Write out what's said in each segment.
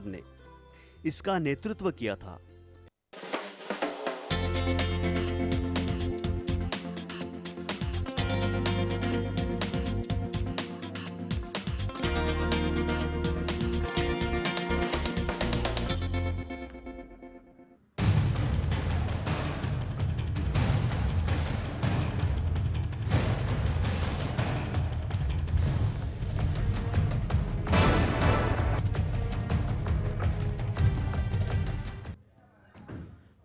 ने इसका नेतृत्व किया था।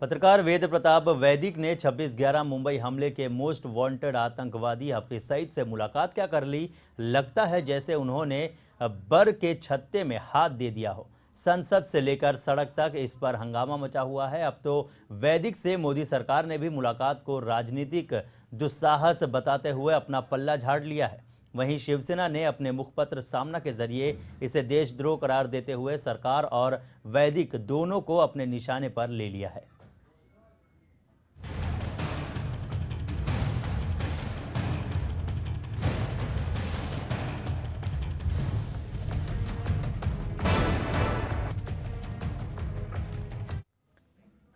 पत्रकार वेद प्रताप वैदिक ने 26/11 मुंबई हमले के मोस्ट वांटेड आतंकवादी हाफिज सईद से मुलाकात क्या कर ली। लगता है जैसे उन्होंने बर के छत्ते में हाथ दे दिया हो। संसद से लेकर सड़क तक इस पर हंगामा मचा हुआ है। अब तो वैदिक से मोदी सरकार ने भी मुलाकात को राजनीतिक दुस्साहस बताते हुए अपना पल्ला झाड़ लिया है। वहीं शिवसेना ने अपने मुखपत्र सामना के जरिए इसे देशद्रोह करार देते हुए सरकार और वैदिक दोनों को अपने निशाने पर ले लिया है।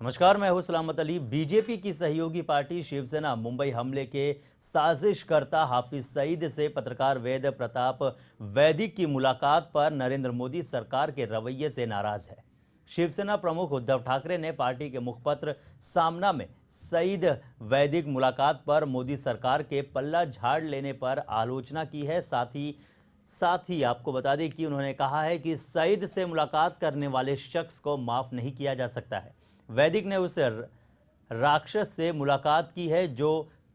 नमस्कार, मैं हूं सलामत अली। बीजेपी की सहयोगी पार्टी शिवसेना मुंबई हमले के साजिशकर्ता हाफिज सईद से पत्रकार वेद प्रताप वैदिक की मुलाकात पर नरेंद्र मोदी सरकार के रवैये से नाराज है। शिवसेना प्रमुख उद्धव ठाकरे ने पार्टी के मुखपत्र सामना में सईद वैदिक मुलाकात पर मोदी सरकार के पल्ला झाड़ लेने पर आलोचना की है। साथ ही आपको बता दें कि उन्होंने कहा है कि सईद से मुलाकात करने वाले शख्स को माफ नहीं किया जा सकता है। वैदिक ने उस राक्षस से मुलाकात की है जो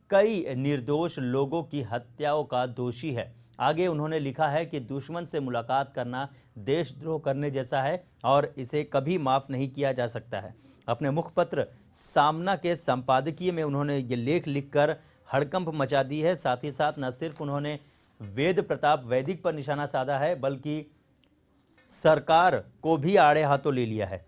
कई निर्दोष लोगों की हत्याओं का दोषी है। आगे उन्होंने लिखा है कि दुश्मन से मुलाकात करना देशद्रोह करने जैसा है और इसे कभी माफ नहीं किया जा सकता है। अपने मुखपत्र सामना के संपादकीय में उन्होंने ये लेख लिखकर हड़कंप मचा दी है। साथ ही साथ न सिर्फ उन्होंने वेद प्रताप वैदिक पर निशाना साधा है बल्कि सरकार को भी आड़े हाथों ले लिया है।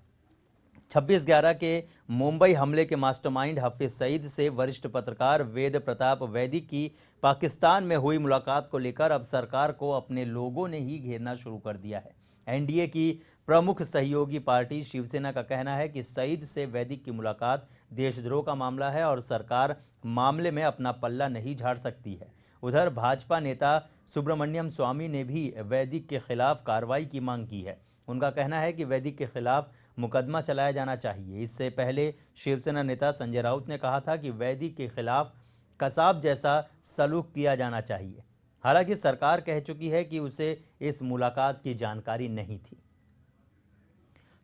26/11 के मुंबई हमले के मास्टरमाइंड हाफिज सईद से वरिष्ठ पत्रकार वेद प्रताप वैदिक की पाकिस्तान में हुई मुलाकात को लेकर अब सरकार को अपने लोगों ने ही घेरना शुरू कर दिया है। एनडीए की प्रमुख सहयोगी पार्टी शिवसेना का कहना है कि सईद से वैदिक की मुलाकात देशद्रोह का मामला है और सरकार मामले में अपना पल्ला नहीं झाड़ सकती है। उधर भाजपा नेता सुब्रमण्यम स्वामी ने भी वैदिक के खिलाफ कार्रवाई की मांग की है। उनका कहना है कि वैदिक के खिलाफ मुकदमा चलाया जाना चाहिए। इससे पहले शिवसेना नेता संजय राउत ने कहा था कि वैदिक के खिलाफ कसाब जैसा सलूक किया जाना चाहिए। हालांकि सरकार कह चुकी है कि उसे इस मुलाकात की जानकारी नहीं थी।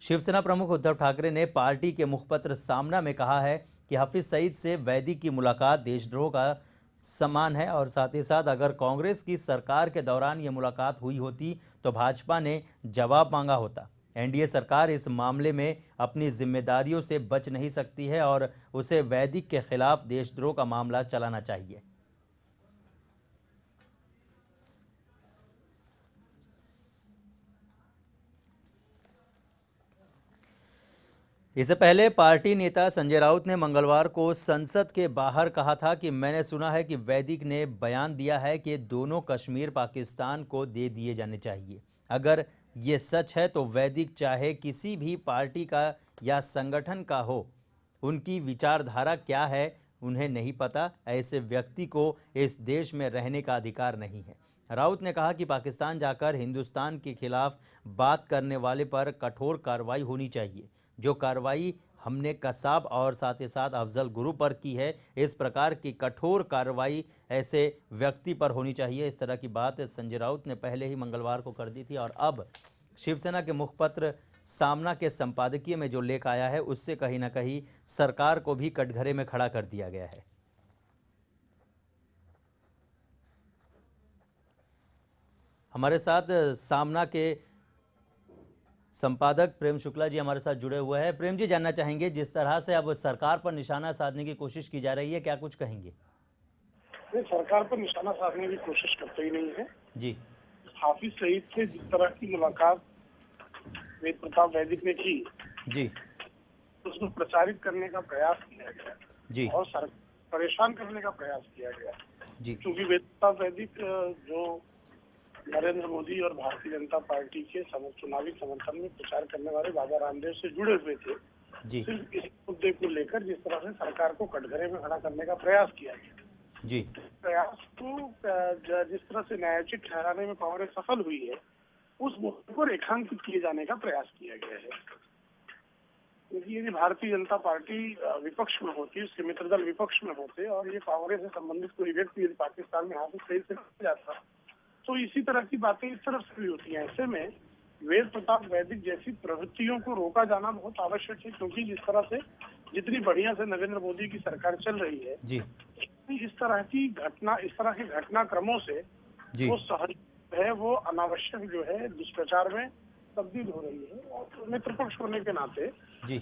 शिवसेना प्रमुख उद्धव ठाकरे ने पार्टी के मुखपत्र सामना में कहा है कि हाफिज सईद से वैदिक की मुलाकात देशद्रोह का समान है और साथ ही साथ अगर कांग्रेस की सरकार के दौरान ये मुलाकात हुई होती तो भाजपा ने जवाब मांगा होता। एनडीए सरकार इस मामले में अपनी जिम्मेदारियों से बच नहीं सकती है और उसे वैदिक के खिलाफ देशद्रोह का मामला चलाना चाहिए। इससे पहले पार्टी नेता संजय राउत ने मंगलवार को संसद के बाहर कहा था कि मैंने सुना है कि वैदिक ने बयान दिया है कि दोनों कश्मीर पाकिस्तान को दे दिए जाने चाहिए। अगर ये सच है तो वैदिक चाहे किसी भी पार्टी का या संगठन का हो, उनकी विचारधारा क्या है उन्हें नहीं पता। ऐसे व्यक्ति को इस देश में रहने का अधिकार नहीं है। राउत ने कहा कि पाकिस्तान जाकर हिंदुस्तान के खिलाफ बात करने वाले पर कठोर कार्रवाई होनी चाहिए। जो कार्रवाई हमने कसाब और साथ ही साथ अफजल गुरु पर की है, इस प्रकार की कठोर कार्रवाई ऐसे व्यक्ति पर होनी चाहिए। इस तरह की बात संजय राउत ने पहले ही मंगलवार को कर दी थी और अब शिवसेना के मुखपत्र सामना के संपादकीय में जो लेख आया है उससे कहीं ना कहीं सरकार को भी कटघरे में खड़ा कर दिया गया है। हमारे साथ सामना के संपादक प्रेम शुक्ला जी हमारे साथ जुड़े हुए हैं। प्रेम जी, जानना चाहेंगे जिस तरह से अब सरकार पर निशाना साधने की कोशिश की जा रही है, क्या कुछ कहेंगे? नहीं, सरकार पर निशाना साधने की कोशिश करते ही नहीं है जी। हाफिज सईद से जिस तरह की मुलाकात वेद प्रताप वैदिक ने की जी। उसको प्रचारित करने का प्रयास किया गया जी। और परेशान करने का प्रयास किया गया जी। क्योंकि वेद प्रताप वैदिक जो नरेंद्र मोदी और भारतीय जनता पार्टी के चुनावी समर्थन में प्रचार करने वाले बाबा रामदेव से जुड़े हुए थे। जी सिर्फ इस मुद्दे को लेकर जिस तरह से सरकार को कटघरे में खड़ा करने का प्रयास किया गया, जी प्रयास को जिस तरह से न्यायोचित ठहराने में कांग्रेस सफल हुई है, उस मुद्दे को रेखांकित किए जाने का प्रयास किया गया है। क्योंकि यदि भारतीय जनता पार्टी विपक्ष में होती, उसके मित्र दल विपक्ष में होते और ये कांग्रेस से संबंधित कोई व्यक्ति यदि पाकिस्तान में हाथ सही से जाता, तो इसी तरह की बातें इस तरफ से भी होती हैं। ऐसे में वेद प्रताप वैदिक जैसी प्रवृत्तियों को रोका जाना बहुत आवश्यक है, क्योंकि जिस तरह से जितनी बढ़िया से नरेंद्र मोदी की सरकार चल रही है, जी इस तरह के घटनाक्रमों से जी वो सहज है, वो अनावश्यक जो है दुष्प्रचार में तब्दील हो रही है। और मित्र पक्ष होने के नाते जी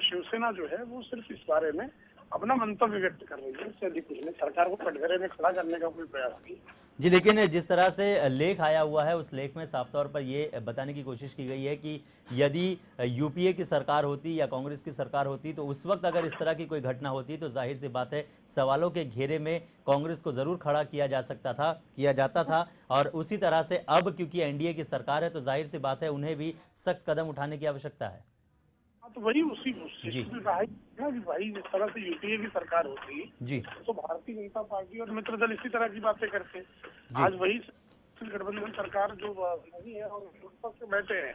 शिवसेना जो है वो सिर्फ इस बारे में अपना मंतव्य व्यक्त कर रही है, इससे अधिक कुछ नहीं। सरकार को कटघरे में खड़ा करने का कोई प्रयास नहीं। जी, लेकिन जिस तरह से लेख आया हुआ है उस लेख में साफ तौर पर ये बताने की कोशिश की गई है कि यदि यूपीए की सरकार होती या कांग्रेस की सरकार होती तो उस वक्त अगर इस तरह की कोई घटना होती तो जाहिर सी बात है सवालों के घेरे में कांग्रेस को जरूर खड़ा किया जाता था और उसी तरह से अब क्योंकि एनडीए की सरकार है तो जाहिर सी बात है उन्हें भी सख्त कदम उठाने की आवश्यकता है। तो वही उसी में कहा है कि भाई जिस तरह से यूपीए की सरकार होती जी तो भारतीय जनता पार्टी और मित्र दल इसी तरह की बातें करते हैं। आज वही गठबंधन सरकार जो नहीं है और विपक्ष में बैठे हैं,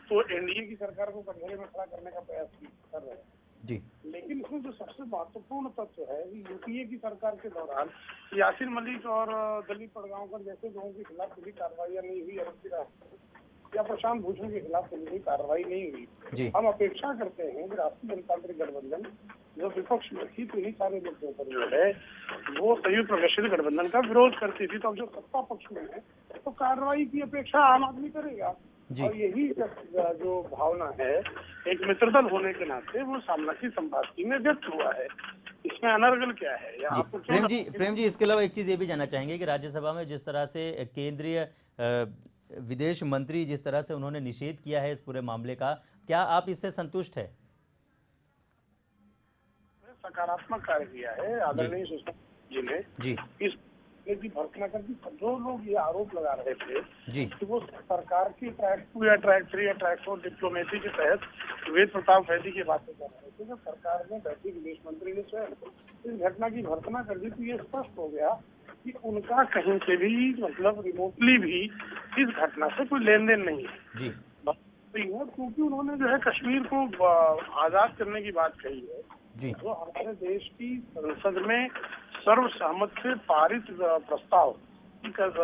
तो एनडीए की सरकार को कटघरे में खड़ा करने का प्रयास कर रहे हैं। जी लेकिन इसमें जो सबसे महत्वपूर्ण तथ्य है कि यूपीए की सरकार के दौरान यासिर मलिक और दलीप पड़गांवकर जैसे लोगों के खिलाफ कोई कार्रवाई नहीं हुई, या प्रशांत भूषण के खिलाफ कोई कार्रवाई नहीं हुई। हम अपेक्षा करते हैं कि राष्ट्रीय जनतांत्रिक गठबंधन जो विपक्ष में थी तो इन्हीं सारे मुद्दों पर जो है वो संयुक्त प्रगतिशील गठबंधन का विरोध करती थी, तो अब जो सत्ता पक्ष में है तो कार्रवाई की अपेक्षा आम आदमी करेगा। और यही जो भावना है एक मित्र दल होने के नाते वो सामनासी संवाद में व्यक्त हुआ है। इसमें अनर्गल क्या है या आपको प्रेम जी इसके अलावा एक चीज ये भी जानना चाहेंगे कि राज्यसभा में जिस तरह से केंद्रीय विदेश मंत्री जिस तरह से उन्होंने निषेध किया है इस पूरे मामले का, क्या आप इससे संतुष्ट है? सकारात्मक कार्य किया है आदरणीय सुषमा जी ने जी इस की भर्त्सना करके। जो लोग ये आरोप लगा रहे थे जी कि वो सरकार की ट्रैक 2 या ट्रैक 3 या ट्रैक 4 डिप्लोमेसी के तहत वेद प्रताप वैदी की बातें कर रहे थे, तो सरकार ने बैठी विदेश मंत्री ने स्वयं इस घटना की भर्त्सना कर दी, तो ये स्पष्ट हो गया कि उनका कहीं से भी मतलब रिमोटली भी इस घटना से कोई लेन देन नहीं है जी क्योंकि उन्होंने जो है कश्मीर को आजाद करने की बात कही है जी जो हमारे देश की संसद में सर्वसहमत से पारित प्रस्ताव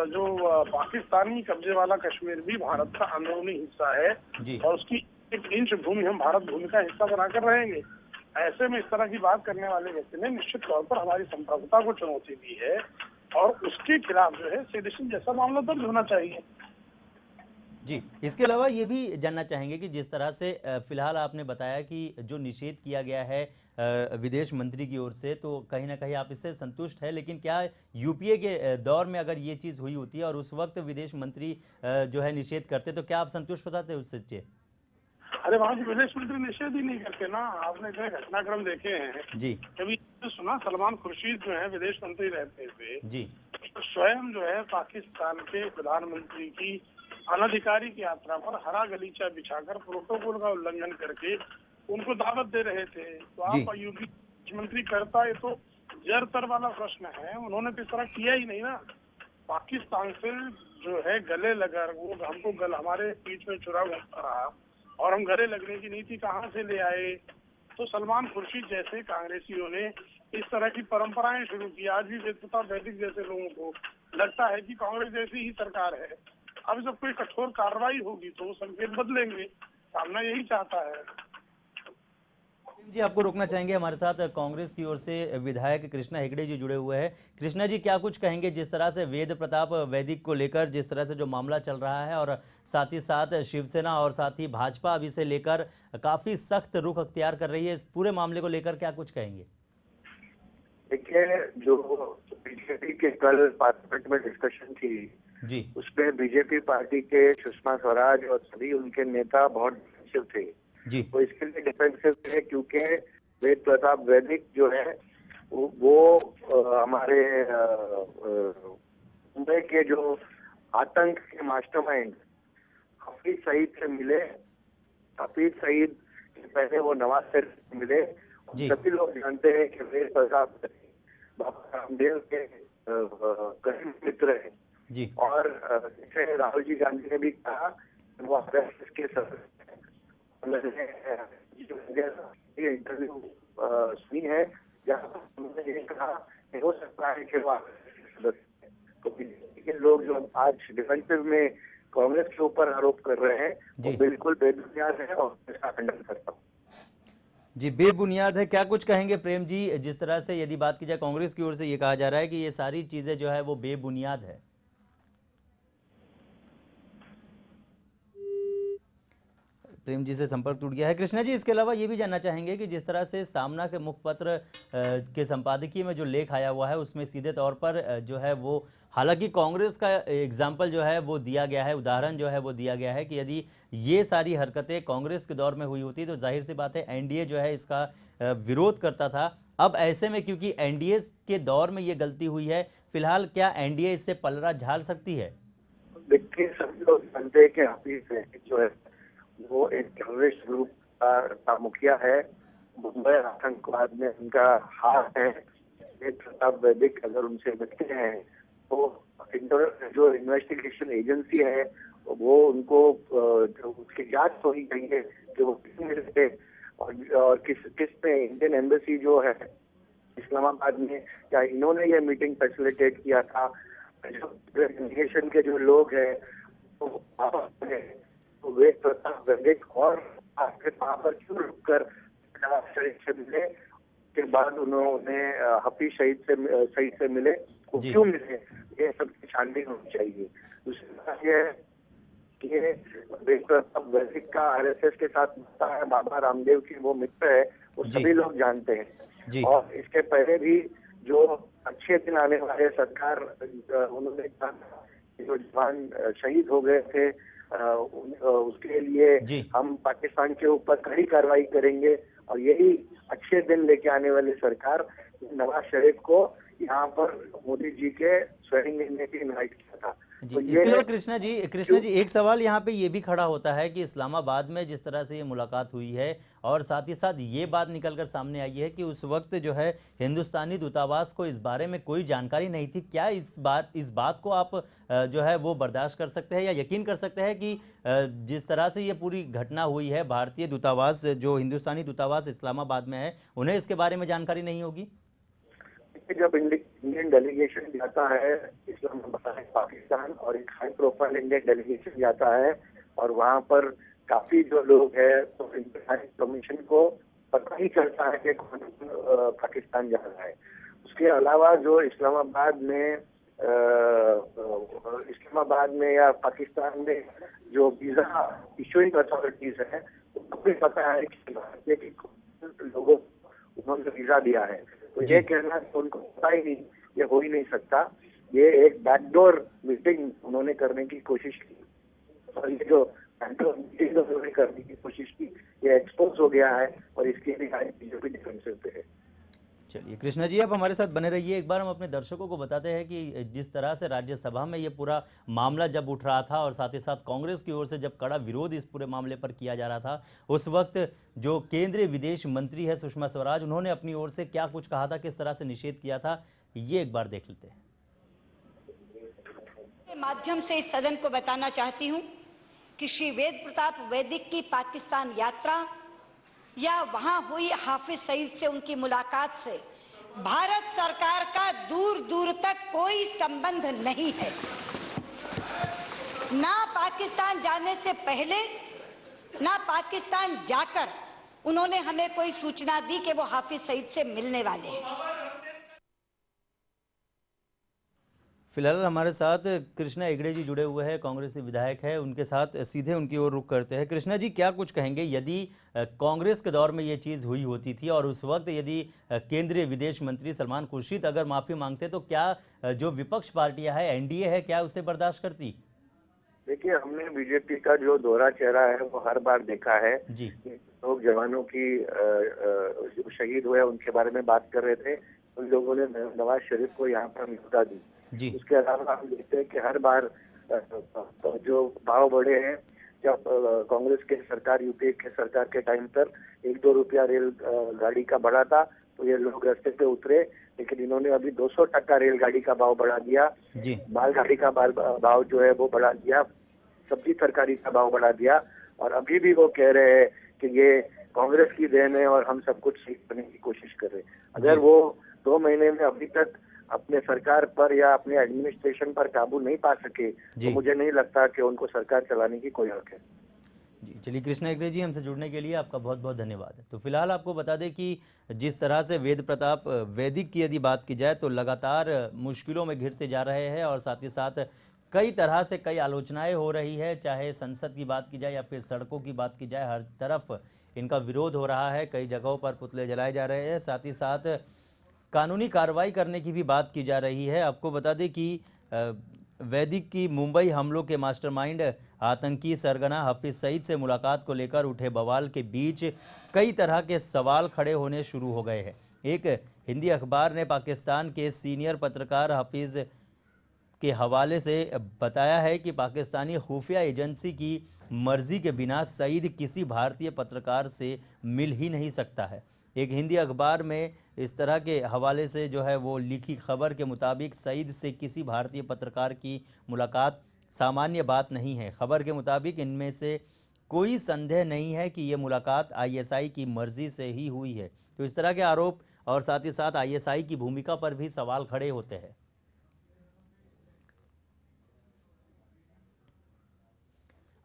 जो पाकिस्तानी कब्जे वाला कश्मीर भी भारत का अंदरूनी हिस्सा है जी और उसकी 1 इंच भूमि हम भारत भूमि का हिस्सा बनाकर रहेंगे। ऐसे में इस तरह की बात करने वाले व्यक्ति ने निश्चित तौर पर हमारी संप्रभुता को चुनौती दी है और उसके खिलाफ जो है सेडिशन जैसा मामला दर्ज होना चाहिए। जी, इसके अलावा ये भी जानना चाहेंगे कि जिस तरह से फिलहाल आपने बताया कि जो निषेध किया गया है विदेश मंत्री की ओर से, तो कहीं ना कहीं आप इससे संतुष्ट है, लेकिन क्या यूपीए के दौर में अगर ये चीज़ हुई होती है और उस वक्त विदेश मंत्री जो है निषेध करते तो क्या आप संतुष्ट होते उससे? अरे वहाँ के विदेश मंत्री निषेध ही नहीं करते ना। आपने जो घटनाक्रम देखे हैं जी, कभी सुना सलमान खुर्शीद जो है विदेश मंत्री रहते थे जी, तो स्वयं जो है पाकिस्तान के प्रधानमंत्री की अनधिकारिक यात्रा पर हरा गलीचा बिछाकर प्रोटोकॉल का उल्लंघन करके उनको दावत दे रहे थे। तो आप यूपी मंत्री करता है तो जर वाला प्रश्न है, उन्होंने तो इस तरह किया ही नहीं ना। पाकिस्तान से जो है गले लगा वो हमको हमारे बीच में चुरा रहा और हम गले लगने की नीति कहाँ से ले आए। तो सलमान खुर्शीद जैसे कांग्रेसियों ने इस तरह की परंपराएं शुरू की। आज भी वेद प्रताप वैदिक जैसे लोगों को लगता है कि कांग्रेस जैसी ही सरकार है। अब जब कोई कठोर कार्रवाई होगी तो संकेत बदलेंगे, सामना यही चाहता है। जी, आपको रोकना चाहेंगे, हमारे साथ कांग्रेस की ओर से विधायक कृष्णा हेगड़े जी जुड़े हुए हैं। कृष्णा जी, क्या कुछ कहेंगे जिस तरह से वेद प्रताप वैदिक को लेकर जिस तरह से जो मामला चल रहा है और साथ ही साथ शिवसेना और साथ ही भाजपा अभी से लेकर काफी सख्त रुख अख्तियार कर रही है, इस पूरे मामले को लेकर क्या कुछ कहेंगे? देखिए, जो बीजेपी के कल पार्लियामेंट में डिस्कशन थी जी, उसमें बीजेपी पार्टी के सुषमा स्वराज और सभी उनके नेता बहुत डिफेंसिव थे जी, वो इसके लिए डिफेंसिव थे क्योंकि वेद प्रताप वैदिक जो है वो हमारे मुंबई के जो आतंक के मास्टरमाइंड हफीज सईद से मिले। हफीज सईद से पहले वो नवाज शरीफ से मिले। जी। सभी लोग जानते हैं कि वे प्रताप बाबा रामदेव के करीब मित्र हैं। जी। और जैसे राहुल जी गांधी ने भी कहा कि वो आरएसएस के सदस्य हैं। उन्होंने इंटरव्यू सुनी है जहाँ उन्होंने ये कहा कि हो सकता है कि वो आरएसएस के सदस्य हैं। तो बीजेपी के लोग जो आज डिफेंसिव में कांग्रेस के ऊपर आरोप कर रहे हैं वो बिल्कुल बेबुनियाद है और इसका खंडन करता हूँ। जी, बेबुनियाद है। क्या कुछ कहेंगे प्रेम जी, जिस तरह से यदि बात की जाए कांग्रेस की ओर से ये कहा जा रहा है कि ये सारी चीजें जो है वो बेबुनियाद है। प्रेम जी से संपर्क टूट गया है। कृष्णा जी, इसके अलावा ये भी जानना चाहेंगे कि जिस तरह से सामना के मुखपत्र के संपादकीय में जो लेख आया हुआ है उसमें सीधे तौर पर जो है वो, हालांकि कांग्रेस का एग्जाम्पल जो है वो दिया गया है, उदाहरण जो है वो दिया गया है कि यदि ये सारी हरकतें कांग्रेस के दौर में हुई होती तो जाहिर सी बात है एनडीए जो है इसका विरोध करता था। अब ऐसे में क्योंकि एनडीए के दौर में ये गलती हुई है, फिलहाल क्या एनडीए इससे पलड़ा झाड़ सकती है? देखिए, सभी लोग जानते हैं कि हफीज सईद जो है वो एक टेररिस्ट ग्रुप का मुखिया है। मुंबई आतंकवाद में उनका हाथ है। प्रताप वैदिक अगर उनसे मिलते हैं तो जो इन्वेस्टिगेशन एजेंसी है वो उनको जो उसकी जांच होनी चाहिए कि वो किस मिले थे और किस पे इंडियन एम्बेसी जो है इस्लामाबाद में, क्या इन्होंने ये मीटिंग फैसिलिटेट किया था। जो इन्वेस्टिगेशन के जो लोग हैं तो वे प्रताप वैदिक और आपके वहां पर क्यों रुककर नवाज शरीफ से मिले, के बाद उन्होंने हफीज सईद से मिले, वो क्यों मिले, ये सब की छानबीन होनी चाहिए। दूसरी बात यह है कि प्रताप वैदिक का आरएसएस के साथ मिलता है, बाबा रामदेव की वो मित्र है, वो सभी लोग जानते हैं। और इसके पहले भी जो अच्छे दिन आने वाले सरकार उन्होंने कहा जो जवान शहीद हो गए थे उसके लिए हम पाकिस्तान के ऊपर कड़ी कार्रवाई करेंगे और यही अच्छे दिन लेके आने वाली सरकार नवाज शरीफ को यहाँ पर मोदी जी के स्वेरिंग इन में भी इनवाइट किया था। जी, इसके अलावा कृष्णा जी एक सवाल यहाँ पे ये भी खड़ा होता है कि इस्लामाबाद में जिस तरह से ये मुलाकात हुई है और साथ ही साथ ये बात निकलकर सामने आई है कि उस वक्त जो है हिंदुस्तानी दूतावास को इस बारे में कोई जानकारी नहीं थी। क्या इस बात को आप जो है वो बर्दाश्त कर सकते हैं या यकीन कर सकते हैं कि जिस तरह से ये पूरी घटना हुई है भारतीय दूतावास, जो हिंदुस्तानी दूतावास इस्लामाबाद में है, उन्हें इसके बारे में जानकारी नहीं होगी? जब इंडियन डेलीगेशन जाता है इस्लामाबाद पाकिस्तान और एक हाई प्रोफाइल इंडियन डेलीगेशन जाता है और वहाँ पर काफी जो लोग हैं तो इंटरनेशनल कमीशन को पता ही चलता है कि कौन पाकिस्तान जा रहा है। उसके अलावा जो इस्लामाबाद में या पाकिस्तान में जो वीजा इशूइंग अथॉरिटीज है उनको भी पता है कि लोगों को उन्होंने वीजा दिया है। तो ये कहना तो उनको पता ही नहीं, ये हो ही नहीं सकता। ये एक बैकडोर मीटिंग उन्होंने करने की कोशिश की और ये जो बैकडोर मीटिंग उन्होंने करने की कोशिश की ये एक्सपोज हो गया है और इसके लिए बीजेपी डिफेंसिव पे है। चलिए कृष्णा जी, आप हमारे साथ बने रहिए। एक बार हम अपने दर्शकों को बताते हैं कि जिस तरह से राज्यसभा में ये पूरा मामला जब उठ रहा था और साथ ही साथ कांग्रेस की ओर से जब कड़ा विरोध इस पूरे मामले पर किया जा रहा था, उस वक्त जो केंद्रीय विदेश मंत्री है सुषमा स्वराज, उन्होंने अपनी ओर से क्या कुछ कहा था, किस तरह से निषेध किया था, ये एक बार देख लेते हैं। माध्यम से इस सदन को बताना चाहती हूँ कि श्री वेद प्रताप वैदिक की पाकिस्तान यात्रा या वहां हुई हाफिज सईद से उनकी मुलाकात से भारत सरकार का दूर दूर तक कोई संबंध नहीं है। ना पाकिस्तान जाने से पहले ना पाकिस्तान जाकर उन्होंने हमें कोई सूचना दी कि वो हाफिज सईद से मिलने वाले हैं। फिलहाल हमारे साथ कृष्णा हेगड़े जी जुड़े हुए हैं, कांग्रेसी विधायक है, उनके साथ सीधे उनकी ओर रुख करते हैं। कृष्णा जी, क्या कुछ कहेंगे यदि कांग्रेस के दौर में ये चीज़ हुई होती थी और उस वक्त यदि केंद्रीय विदेश मंत्री सलमान खुर्शीद अगर माफ़ी मांगते तो क्या जो विपक्ष पार्टियां है, एनडीए है, क्या उसे बर्दाश्त करती? देखिए, हमने बीजेपी का जो दोहरा चेहरा है वो हर बार देखा है जी। लोग जवानों की जो शहीद हुए उनके बारे में बात कर रहे थे, उन लोगों ने नवाज शरीफ को यहाँ पर न्योता दी जी। उसके अलावा हम देखते हैं कि हर बार जो भाव बढ़े हैं, जब कांग्रेस के सरकार, यूपीए के सरकार के टाइम पर 1-2 रुपया रेल गाड़ी का बढ़ा था तो ये लोग रास्ते पे उतरे, लेकिन इन्होंने अभी 200% रेलगाड़ी का भाव बढ़ा दिया, मालगाड़ी का भाव जो है वो बढ़ा दिया, सब्जी तरकारी का भाव बढ़ा दिया, और अभी भी वो कह रहे हैं कि ये कांग्रेस की देन है और हम सब कुछ ठीक करने की कोशिश कर रहे हैं। अगर वो 2 महीने में अभी तक अपने सरकार पर या अपने एडमिनिस्ट्रेशन पर काबू नहीं पा सके तो मुझे नहीं लगता कि उनको सरकार चलाने की कोई हक है। जी चलिए, कृष्णा हेगड़े जी, हमसे जुड़ने के लिए आपका बहुत बहुत धन्यवाद। तो फिलहाल आपको बता दें कि जिस तरह से वेद प्रताप वैदिक की यदि बात की जाए तो लगातार मुश्किलों में घिरते जा रहे हैं, और साथ ही साथ कई तरह से कई आलोचनाएं हो रही है, चाहे संसद की बात की जाए या फिर सड़कों की बात की जाए, हर तरफ इनका विरोध हो रहा है, कई जगहों पर पुतले जलाए जा रहे हैं, साथ ही साथ कानूनी कार्रवाई करने की भी बात की जा रही है। आपको बता दें कि वैदिक की मुंबई हमलों के मास्टरमाइंड आतंकी सरगना हाफिज सईद से मुलाकात को लेकर उठे बवाल के बीच कई तरह के सवाल खड़े होने शुरू हो गए हैं। एक हिंदी अखबार ने पाकिस्तान के सीनियर पत्रकार हाफिज के हवाले से बताया है कि पाकिस्तानी खुफिया एजेंसी की मर्जी के बिना सईद किसी भारतीय पत्रकार से मिल ही नहीं सकता है। एक हिंदी अखबार में इस तरह के हवाले से जो है वो लिखी खबर के मुताबिक सईद से किसी भारतीय पत्रकार की मुलाकात सामान्य बात नहीं है। खबर के मुताबिक इनमें से कोई संदेह नहीं है कि ये मुलाकात आईएसआई की मर्जी से ही हुई है। तो इस तरह के आरोप और साथ ही साथ आईएसआई की भूमिका पर भी सवाल खड़े होते हैं।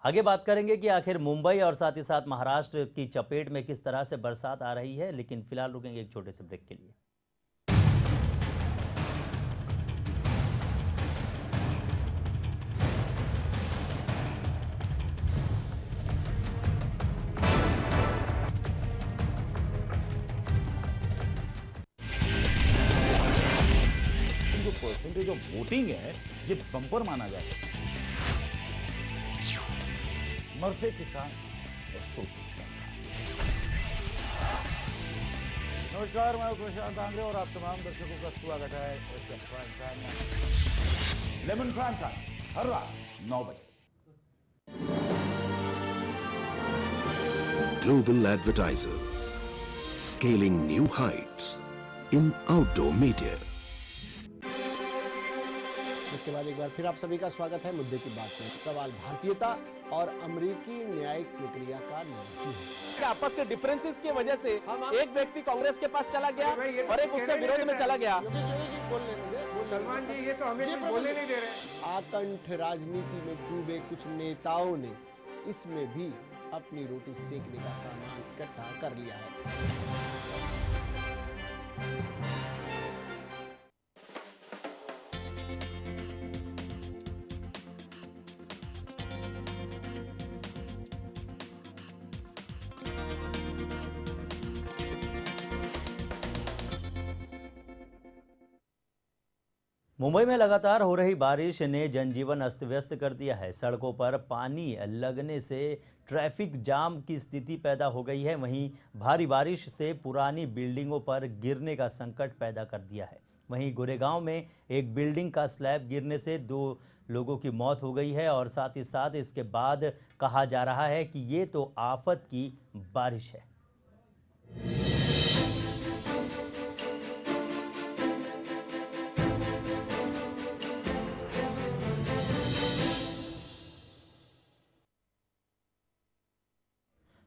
आगे बात करेंगे कि आखिर मुंबई और साथ ही साथ महाराष्ट्र की चपेट में किस तरह से बरसात आ रही है, लेकिन फिलहाल रुकेंगे एक छोटे से ब्रेक के लिए। जो परसेंटेज ऑफ वोटिंग है ये बम्पर माना जाता है। मरते किसान और सोते सरकार। नमस्कार, मैं प्रशांत आंग्रे और आप तमाम दर्शकों का स्वागत है लेमन प्राइम टाइम हर रात 9 बजे। Global advertisers scaling new heights in outdoor media. इसके बाद एक बार फिर आप सभी का स्वागत है। मुद्दे की बात करें, सवाल भारतीयता और अमेरिकी न्यायिक प्रक्रिया का नहीं है। आपस के डिफरेंसेस की वजह से एक व्यक्ति कांग्रेस के पास चला गया और एक उसके विरोध में चला गया। सलमान जी, ये तो हमें बोलने नहीं दे रहे। आकंठ राजनीति में डूबे कुछ नेताओं ने इसमें भी अपनी रोटी सेकने का सामान इकट्ठा कर लिया है। मुंबई में लगातार हो रही बारिश ने जनजीवन अस्त व्यस्त कर दिया है। सड़कों पर पानी लगने से ट्रैफिक जाम की स्थिति पैदा हो गई है। वहीं भारी बारिश से पुरानी बिल्डिंगों पर गिरने का संकट पैदा कर दिया है। वहीं गोरेगांव में एक बिल्डिंग का स्लैब गिरने से 2 लोगों की मौत हो गई है, और साथ ही साथ इसके बाद कहा जा रहा है कि ये तो आफत की बारिश है।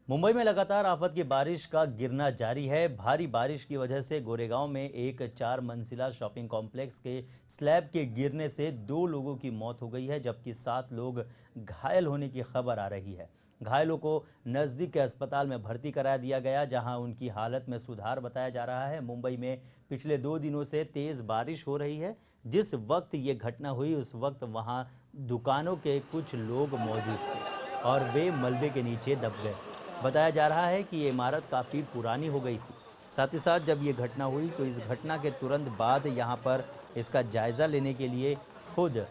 मुंबई में लगातार आफत की बारिश का गिरना जारी है। भारी बारिश की वजह से गोरेगांव में एक 4 मंजिला शॉपिंग कॉम्प्लेक्स के स्लैब के गिरने से 2 लोगों की मौत हो गई है, जबकि 7 लोग घायल होने की खबर आ रही है। घायलों को नज़दीक के अस्पताल में भर्ती करा दिया गया, जहां उनकी हालत में सुधार बताया जा रहा है। मुंबई में पिछले 2 दिनों से तेज़ बारिश हो रही है। जिस वक्त ये घटना हुई उस वक्त वहां दुकानों के कुछ लोग मौजूद थे और वे मलबे के नीचे दब गए। बताया जा रहा है कि ये इमारत काफ़ी पुरानी हो गई थी। साथ ही साथ जब ये घटना हुई तो इस घटना के तुरंत बाद यहाँ पर इसका जायज़ा लेने के लिए खुद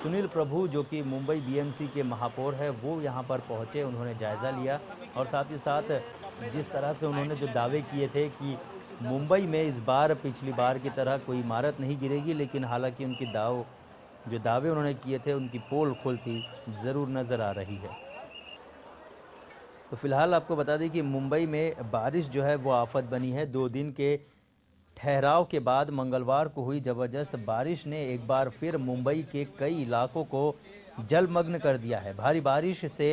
सुनील प्रभु, जो कि मुंबई बीएमसी के महापौर है, वो यहाँ पर पहुँचे। उन्होंने जायज़ा लिया और साथ ही साथ जिस तरह से उन्होंने जो दावे किए थे कि मुंबई में इस बार पिछली बार की तरह कोई इमारत नहीं गिरेगी, लेकिन हालांकि उनकी दाव जो दावे उन्होंने किए थे उनकी पोल खोलती ज़रूर नज़र आ रही है। तो फिलहाल आपको बता दें कि मुंबई में बारिश जो है वो आफत बनी है। 2 दिन के ठहराव के बाद मंगलवार को हुई ज़बरदस्त बारिश ने एक बार फिर मुंबई के कई इलाकों को जलमग्न कर दिया है। भारी बारिश से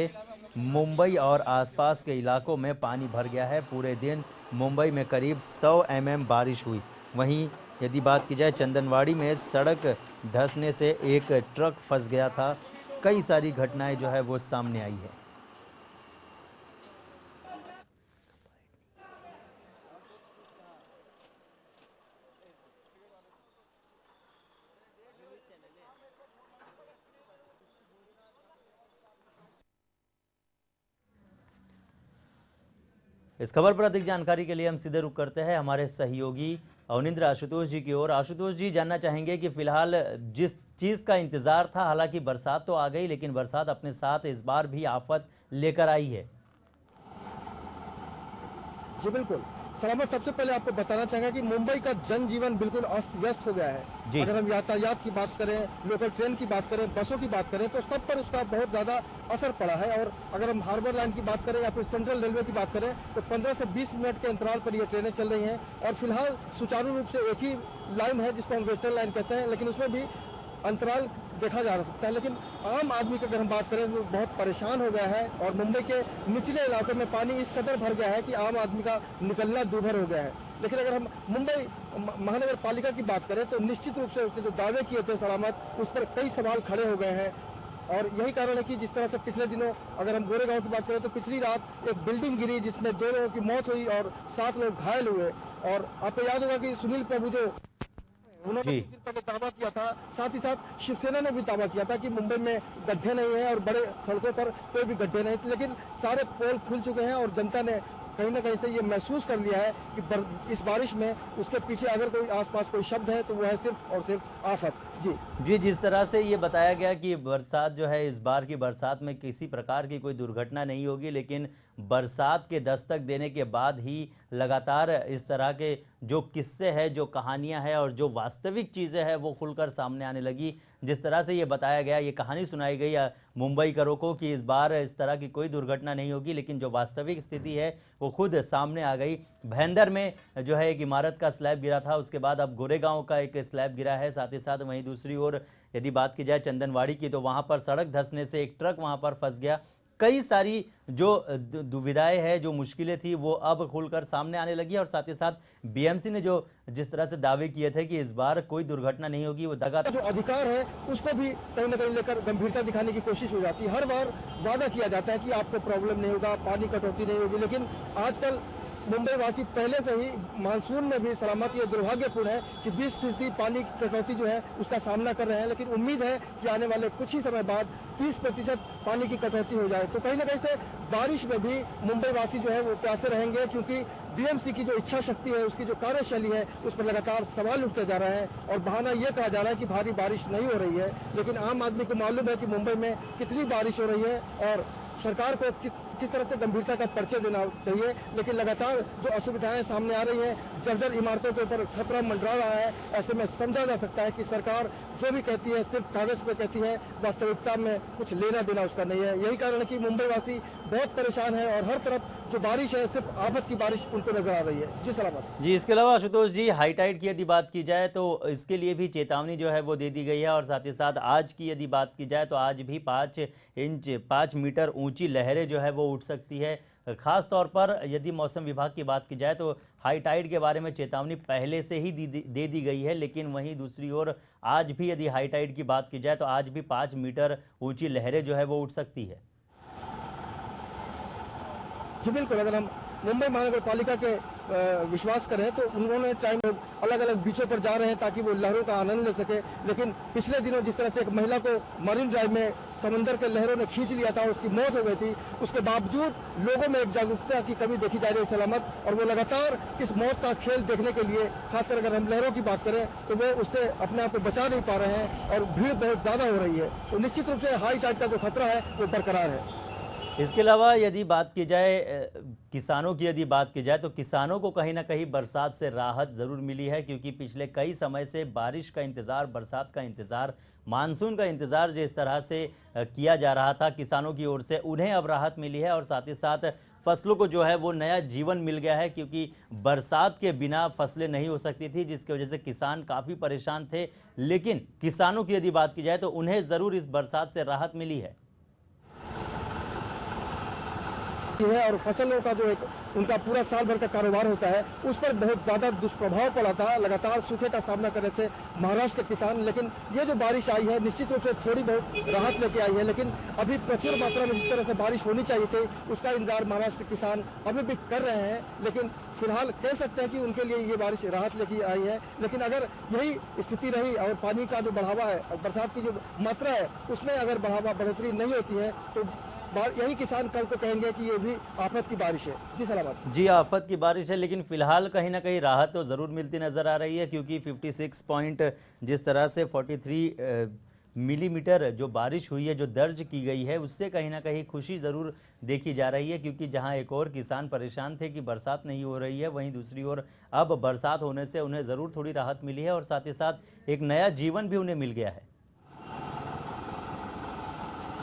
मुंबई और आसपास के इलाकों में पानी भर गया है। पूरे दिन मुंबई में करीब 100 mm बारिश हुई। वहीं यदि बात की जाए चंदनवाड़ी में सड़क धंसने से एक ट्रक फंस गया था। कई सारी घटनाएं जो है वो सामने आई है। इस खबर पर अधिक जानकारी के लिए हम सीधे रुख करते हैं हमारे सहयोगी अवनिंद्र आशुतोष जी की ओर। आशुतोष जी, जानना चाहेंगे कि फिलहाल जिस चीज़ का इंतजार था, हालांकि बरसात तो आ गई लेकिन बरसात अपने साथ इस बार भी आफत लेकर आई है। जी बिल्कुल सलामत, सबसे पहले आपको बताना चाहेंगे कि मुंबई का जनजीवन बिल्कुल अस्त व्यस्त हो गया है। अगर हम यातायात की बात करें, लोकल ट्रेन की बात करें, बसों की बात करें, तो सब पर उसका बहुत ज्यादा असर पड़ा है। और अगर हम हार्बर लाइन की बात करें या फिर सेंट्रल रेलवे की बात करें तो 15 से 20 मिनट के अंतराल पर ये ट्रेनें चल रही हैं। और फिलहाल सुचारू रूप से एक ही लाइन है जिसको हम वेस्टर्न लाइन कहते हैं, लेकिन उसमें भी अंतराल देखा जा सकता है। लेकिन आम आदमी की अगर हम बात करें वो बहुत परेशान हो गया है और मुंबई के निचले इलाकों में पानी इस कदर भर गया है कि आम आदमी का निकलना दूभर हो गया है। लेकिन अगर हम मुंबई महानगर पालिका की बात करें तो निश्चित रूप से उसने जो दावे किए थे सलामत, उस पर कई सवाल खड़े हो गए हैं। और यही कारण है कि जिस तरह से पिछले दिनों अगर हम गोरेगांव की बात करें तो पिछली रात एक बिल्डिंग गिरी जिसमें 2 लोगों की मौत हुई और 7 लोग घायल हुए। और आपको याद होगा कि सुनील प्रभु जो उन्होंने दावा किया था, साथ ही साथ शिवसेना ने भी दावा किया था कि मुंबई में गड्ढे नहीं है और बड़े सड़कों पर कोई भी गड्ढे नहीं थे। लेकिन सारे पोल खुल चुके हैं और जनता ने कहीं ना कहीं से ये महसूस कर लिया है कि इस बारिश में उसके पीछे अगर कोई आसपास कोई शब्द है तो वो है सिर्फ और सिर्फ आफत। जी, जिस तरह से ये बताया गया कि बरसात जो है, इस बार की बरसात में किसी प्रकार की कोई दुर्घटना नहीं होगी, लेकिन बरसात के दस्तक देने के बाद ही लगातार इस तरह के जो किस्से हैं, जो कहानियां हैं और जो वास्तविक चीज़ें हैं वो खुलकर सामने आने लगी। जिस तरह से ये बताया गया, ये कहानी सुनाई गई मुंबई करों को कि इस बार इस तरह की कोई दुर्घटना नहीं होगी, लेकिन जो वास्तविक स्थिति है वो खुद सामने आ गई। भैंदर में जो है एक इमारत का स्लैब गिरा था, उसके बाद अब गोरेगांव का एक स्लैब गिरा है। साथ ही साथ वहीं दूसरी ओर यदि बात की जाए चंदनवाड़ी की तो वहां पर सड़क धंसने से एक ट्रक वहां पर फंस गया। कई सारी जो दुविधाएं हैं, जो मुश्किलें थी वो अब खुलकर सामने आने लगी। और साथ ही साथ बीएमसी ने जो जिस तरह से दावे किए थे कि इस बार कोई दुर्घटना नहीं होगी, वो दगा जो अधिकार है उसको भी कहीं ना कहीं लेकर गंभीरता दिखाने की कोशिश हो जाती है। हर बार वादा किया जाता है कि आपको प्रॉब्लम नहीं होगा, पानी कटौती नहीं होगी, लेकिन आजकल मुंबई वासी पहले से ही मानसून में भी सलामत, ये दुर्भाग्यपूर्ण है कि 20% पानी की कटौती जो है उसका सामना कर रहे हैं। लेकिन उम्मीद है कि आने वाले कुछ ही समय बाद 30% पानी की कटौती हो जाए। तो कहीं ना कहीं से बारिश में भी मुंबई वासी जो है वो प्यासे रहेंगे, क्योंकि बीएमसी की जो इच्छा शक्ति है, उसकी जो कार्यशैली है, उस पर लगातार सवाल उठते जा रहे हैं। और बहाना ये कहा जा रहा है कि भारी बारिश नहीं हो रही है, लेकिन आम आदमी को मालूम है कि मुंबई में कितनी बारिश हो रही है और सरकार को किस तरह से गंभीरता का परिचय देना चाहिए। लेकिन लगातार जो असुविधाएं सामने आ रही हैं, जर्जर इमारतों के ऊपर खतरा मंडरा रहा है, ऐसे में समझा जा सकता है कि सरकार जो भी कहती है सिर्फ कागज पे कहती है, वास्तविकता में कुछ लेना देना उसका नहीं है। यही कारण है कि मुंबई वासी बहुत परेशान है और हर तरफ जो बारिश है सिर्फ आफत की बारिश उनको नजर आ रही है। जी सलामत। जी, इसके अलावा आशुतोष जी, हाई टाइड की यदि बात की जाए तो इसके लिए भी चेतावनी जो है वो दे दी गई है। और साथ ही साथ आज की यदि बात की जाए तो आज भी 5 मीटर ऊंची लहरें जो है वो उठ सकती है। खास तौर पर यदि मौसम विभाग की बात की जाए तो हाई टाइड के बारे में चेतावनी पहले से ही दे दी गई है, लेकिन वहीं दूसरी ओर आज भी यदि हाई टाइड की बात की जाए तो आज भी 5 मीटर ऊंची लहरें जो है वो उठ सकती है। जी बिल्कुल, अगर हम मुंबई महानगर पालिका के विश्वास करें तो उन्होंने टाइम अलग अलग बीचों पर जा रहे हैं ताकि वो लहरों का आनंद ले सके। लेकिन पिछले दिनों जिस तरह से एक महिला को मरीन ड्राइव में समंदर के लहरों ने खींच लिया था, उसकी मौत हो गई थी, उसके बावजूद लोगों में एक जागरूकता की कमी देखी जा रही है सलामत। और वो लगातार इस मौत का खेल देखने के लिए, खासकर अगर हम लहरों की बात करें तो वो उससे अपने आप को बचा नहीं पा रहे हैं और भीड़ बहुत ज्यादा हो रही है। तो निश्चित रूप से हाई टाइड का जो खतरा है वो बरकरार है। इसके अलावा यदि बात की जाए किसानों की यदि बात की जाए तो किसानों को कहीं ना कहीं बरसात से राहत ज़रूर मिली है, क्योंकि पिछले कई समय से बारिश का इंतज़ार, बरसात का इंतज़ार, मानसून का इंतज़ार जिस तरह से किया जा रहा था किसानों की ओर से, उन्हें अब राहत मिली है और साथ ही साथ फसलों को जो है वो नया जीवन मिल गया है, क्योंकि बरसात के बिना फसलें नहीं हो सकती थी, जिसकी वजह से किसान काफ़ी परेशान थे। लेकिन किसानों की यदि बात की जाए तो उन्हें ज़रूर इस बरसात से राहत मिली है और फसलों का जो एक उनका पूरा साल भर का कारोबार होता है उस पर बहुत ज़्यादा दुष्प्रभाव पड़ा था। लगातार सूखे का सामना कर रहे थे महाराष्ट्र के किसान, लेकिन ये जो बारिश आई है निश्चित रूप से थोड़ी बहुत राहत लेके आई है। लेकिन अभी प्रचुर मात्रा में जिस तरह से बारिश होनी चाहिए थी उसका इंतजार महाराष्ट्र के किसान अभी भी कर रहे हैं। लेकिन फिलहाल कह सकते हैं कि उनके लिए ये बारिश राहत लेके आई है। लेकिन अगर यही स्थिति रही और पानी का जो बढ़ावा है और बरसात की जो मात्रा है उसमें अगर बढ़ोतरी नहीं होती है तो यही किसान कल को कहेंगे कि ये भी आफत की बारिश है। जी सलामत। जी, आफत की बारिश है, लेकिन फिलहाल कहीं ना कहीं राहत तो ज़रूर मिलती नज़र आ रही है, क्योंकि 56 पॉइंट जिस तरह से 43 मिलीमीटर जो बारिश हुई है, जो दर्ज की गई है, उससे कहीं ना कहीं खुशी ज़रूर देखी जा रही है। क्योंकि जहां एक और किसान परेशान थे कि बरसात नहीं हो रही है, वहीं दूसरी ओर अब बरसात होने से उन्हें ज़रूर थोड़ी राहत मिली है और साथ ही साथ एक नया जीवन भी उन्हें मिल गया है।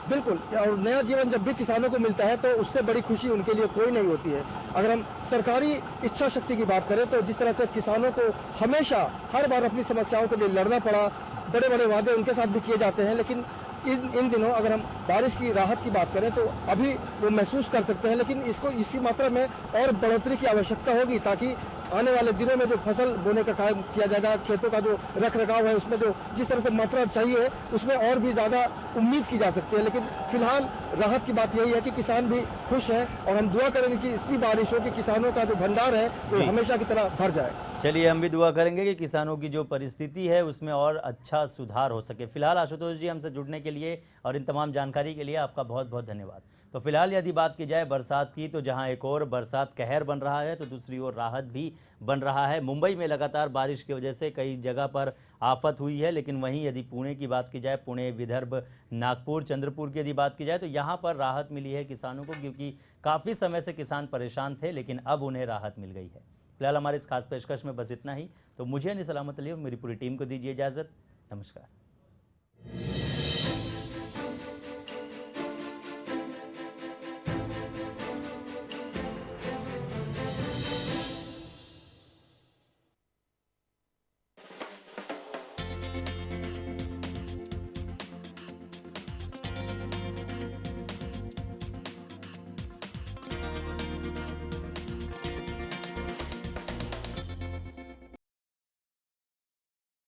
बिल्कुल, और नया जीवन जब भी किसानों को मिलता है तो उससे बड़ी खुशी उनके लिए कोई नहीं होती है। अगर हम सरकारी इच्छा शक्ति की बात करें तो जिस तरह से किसानों को हमेशा हर बार अपनी समस्याओं के लिए लड़ना पड़ा, बड़े बड़े वादे उनके साथ भी किए जाते हैं, लेकिन इन दिनों अगर हम बारिश की राहत की बात करें तो अभी वो महसूस कर सकते हैं। लेकिन इसकी मात्रा में और बढ़ोतरी की आवश्यकता होगी ताकि आने वाले दिनों में जो फसल बोने का काम किया जाएगा, खेतों का जो रख रखाव है उसमें जो जिस तरह से मात्रा चाहिए उसमें और भी ज़्यादा उम्मीद की जा सकती है। लेकिन फिलहाल राहत की बात यही है कि किसान भी खुश हैं और हम दुआ करेंगे कि इतनी बारिश हो कि किसानों का जो भंडार है वो हमेशा की तरह भर जाए। चलिए, हम भी दुआ करेंगे कि किसानों की जो परिस्थिति है उसमें और अच्छा सुधार हो सके। फिलहाल आशुतोष जी, हमसे जुड़ने के लिए और इन तमाम जानकारी के लिए आपका बहुत बहुत धन्यवाद। तो फिलहाल यदि बात की जाए बरसात की, तो जहां एक और बरसात कहर बन रहा है तो दूसरी ओर राहत भी बन रहा है। मुंबई में लगातार बारिश की वजह से कई जगह पर आफत हुई है, लेकिन वहीं यदि पुणे की बात की जाए, पुणे, विदर्भ, नागपुर, चंद्रपुर की यदि बात की जाए तो यहाँ पर राहत मिली है किसानों को, क्योंकि काफ़ी समय से किसान परेशान थे, लेकिन अब उन्हें राहत मिल गई है। फिलहाल हमारे इस खास पेशकश में बस इतना ही। तो मुझे यानी सलामत अली और मेरी पूरी टीम को दीजिए इजाज़त। नमस्कार।